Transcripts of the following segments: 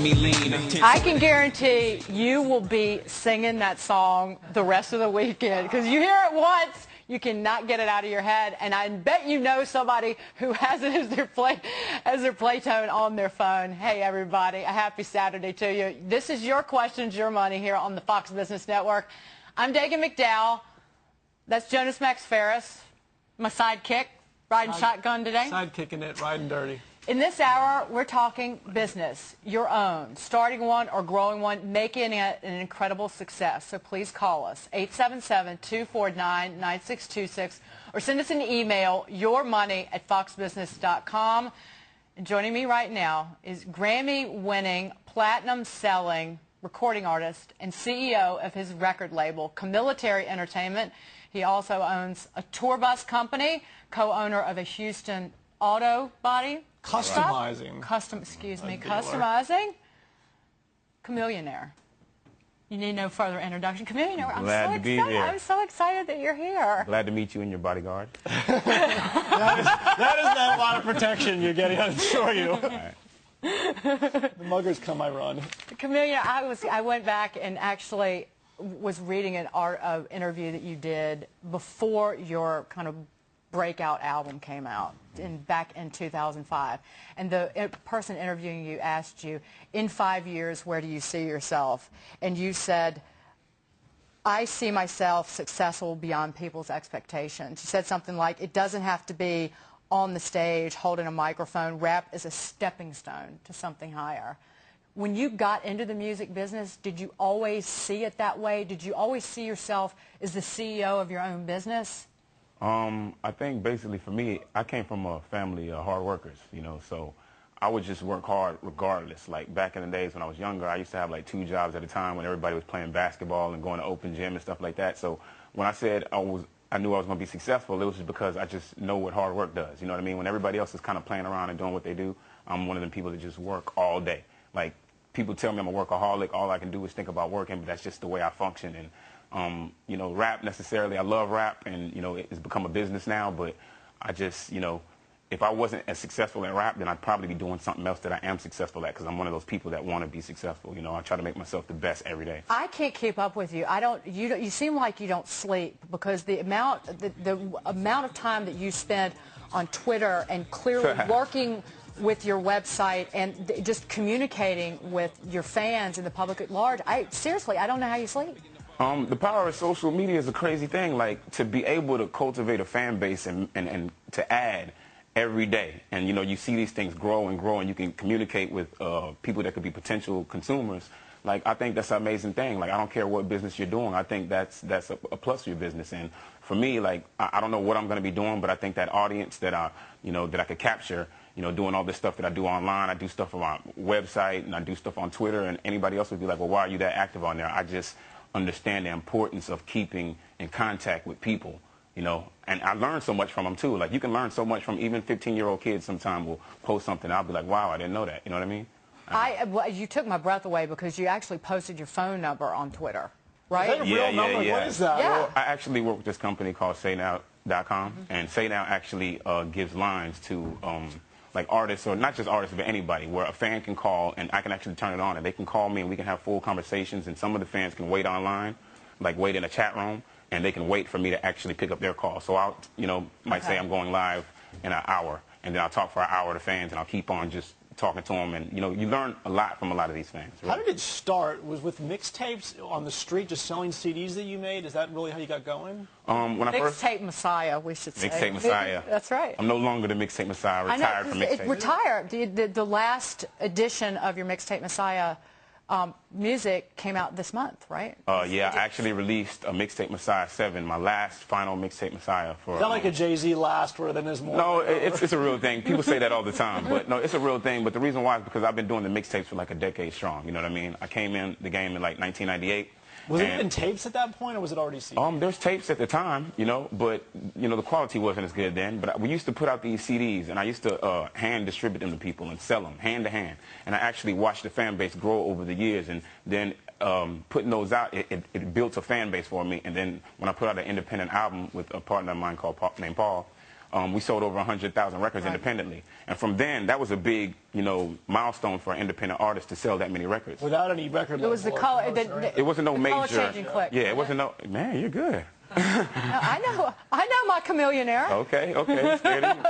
I can guarantee you will be singing that song the rest of the weekend because you hear it once, you cannot get it out of your head, and I bet you know somebody who has it as their playtone on their phone. Hey everybody, a happy Saturday to you. This is Your Questions, Your Money here on the Fox Business Network. I'm Dagan McDowell. That's Jonas Max Ferris, my sidekick, riding shotgun today. Sidekicking it, riding dirty. In this hour, we're talking business, your own, starting one or growing one, making it an incredible success. So please call us, 877-249-9626, or send us an email, yourmoney@foxbusiness.com. And joining me right now is Grammy-winning, platinum-selling recording artist and CEO of his record label, Chamillionaire Entertainment. He also owns a tour bus company, co-owner of a Houston auto body. Customizing. Customizing. Chamillionaire. You need no further introduction. Chamillionaire, I'm so excited that you're here. Glad to meet you and your bodyguard. that is not a lot of protection you're getting, I assure you. Right. The muggers come, I run. Chamillionaire, I went back and actually was reading an interview that you did before your kind of breakout album came out back in 2005, and the person interviewing you asked you, in 5 years, where do you see yourself? And you said, I see myself successful beyond people's expectations. You said something like, it doesn't have to be on the stage holding a microphone. Rap is a stepping stone to something higher. When you got into the music business, did you always see it that way? Did you always see yourself as the CEO of your own business? I think basically for me, I came from a family of hard workers, you know, so I would just work hard regardless. Like back in the days when I was younger, I used to have like 2 jobs at a time when everybody was playing basketball and going to open gym and stuff like that. So when I said I knew I was going to be successful, it was just because I just know what hard work does. You know what I mean? When everybody else is kind of playing around and doing what they do, I'm one of them people that just work all day. Like people tell me I'm a workaholic, all I can do is think about working, but that's just the way I function. And you know, rap necessarily, I love rap, and, you know, it's become a business now, but I just, you know, if I wasn't as successful in rap, then I'd probably be doing something else that I am successful at, because I'm one of those people that want to be successful. You know, I try to make myself the best every day. I can't keep up with you. You seem like you don't sleep, because the amount of time that you spend on Twitter and clearly working with your website and just communicating with your fans and the public at large, seriously, I don't know how you sleep. The power of social media is a crazy thing. Like, to be able to cultivate a fan base and to add every day. And, you know, you see these things grow and grow, and you can communicate with people that could be potential consumers. Like, I think that's an amazing thing. Like, I don't care what business you're doing. I think that's a plus for your business. And for me, like, I don't know what I'm going to be doing, but I think that audience that I could capture, you know, doing all this stuff that I do online. I do stuff on my website, and I do stuff on Twitter, and anybody else would be like, well, why are you that active on there? I just understand the importance of keeping in contact with people, you know, and I learned so much from them too. Like, you can learn so much from even 15-year-old kids. Sometimes will post something, I'll be like, wow, I didn't know that. You know what I mean? You took my breath away, because you actually posted your phone number on Twitter, right? Is that a real number? Yeah. What is that? Yeah. Well, I actually work with this company called SayNow.com, and SayNow actually gives lines to like artists, or not just artists, but anybody, where a fan can call and I can actually turn it on, and they can call me and we can have full conversations, and some of the fans can wait online, like wait in a chat room, and they can wait for me to actually pick up their call. So I'll, you know, might say I'm going live in an hour, and then I'll talk for an hour to fans, and I'll keep on just talking to them, and, you know, you learn a lot from a lot of these fans. Really. How did it start? Was with mixtapes on the street, just selling CDs that you made? Is that really how you got going? When I first Mixtape Messiah, we should say. Mixtape Messiah. That's right. I'm no longer the Mixtape Messiah. I retired from mixtape. Retired. The last edition of your Mixtape Messiah music came out this month, right? Yeah, I actually released a Mixtape Messiah 7, my last final Mixtape Messiah. For is that like a Jay-Z last, where then there's more? No, it's a real thing. People say that all the time, but no, it's a real thing. But the reason why is because I've been doing the mixtapes for like a decade strong. You know what I mean? I came in the game in like 1998. Was it in tapes at that point, or was it already CDs? There's tapes at the time, you know, but, you know, the quality wasn't as good then. But we used to put out these CDs, and I used to hand distribute them to people and sell them hand to hand. And I actually watched the fan base grow over the years, and then putting those out, it built a fan base for me. And then when I put out an independent album with a partner of mine named Paul, we sold over 100,000 records independently. And from then, that was a big, milestone for an independent artist to sell that many records. Without any record label. It was the color. It wasn't no major. Color-changing click. Yeah, it wasn't no. Man, you're good. I know my Chamillionaire. Okay, scared of you.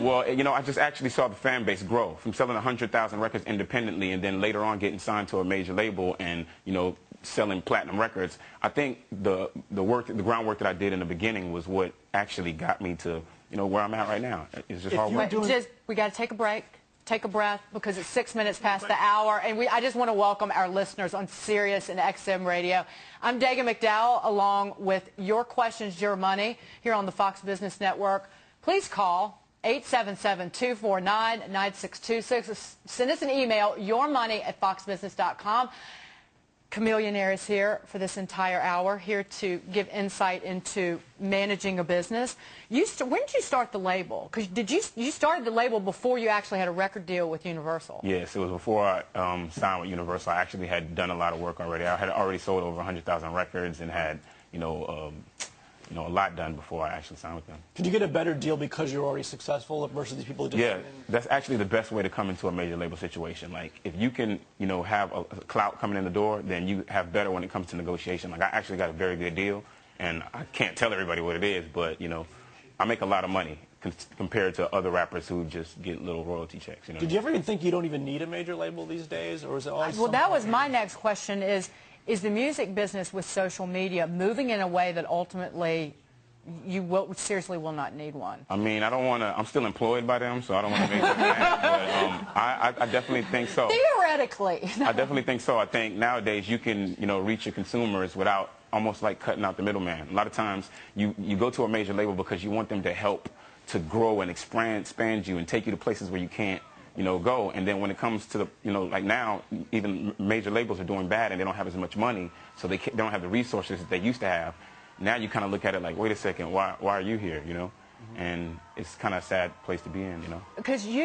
Well, I just actually saw the fan base grow from selling 100,000 records independently, and then later on getting signed to a major label and selling platinum records. I think the groundwork that I did in the beginning was what actually got me to where I'm at right now. It's just hard work. We got to take a break. Take a breath, because it's 6 minutes past the hour, and I just want to welcome our listeners on Sirius and XM Radio. I'm Dagan McDowell, along with Your Questions, Your Money, here on the Fox Business Network. Please call 877-249-9626. Send us an email, yourmoney@foxbusiness.com. Chamillionaire is here for this entire hour, here to give insight into managing a business. When did you start the label? Because you started the label before you actually had a record deal with Universal? Yes, it was before I signed with Universal. I actually had done a lot of work already. I had already sold over 100,000 records and had, a lot done before I actually signed with them. Did you get a better deal because you're already successful versus these people who just... Yeah, that's actually the best way to come into a major label situation. Like, if you can, have a clout coming in the door, then you have better when it comes to negotiation. Like, I actually got a very good deal, and I can't tell everybody what it is, but, I make a lot of money compared to other rappers who just get little royalty checks. Did you ever even think you don't even need a major label these days, or is it always... Well, that was my next question is the music business with social media moving in a way that ultimately you seriously will not need one? I mean, I don't want to, I'm still employed by them, so I don't want to make them mad, but I definitely think so. Theoretically. I definitely think so. I think nowadays you can, reach your consumers without almost like cutting out the middleman. A lot of times you go to a major label because you want them to help to grow and expand you and take you to places where you can't go. And then when it comes to the, like now, even major labels are doing bad and they don't have as much money, so they don't have the resources that they used to have. Now you kind of look at it like, wait a second, why are you here, And it's kind of a sad place to be in, Because you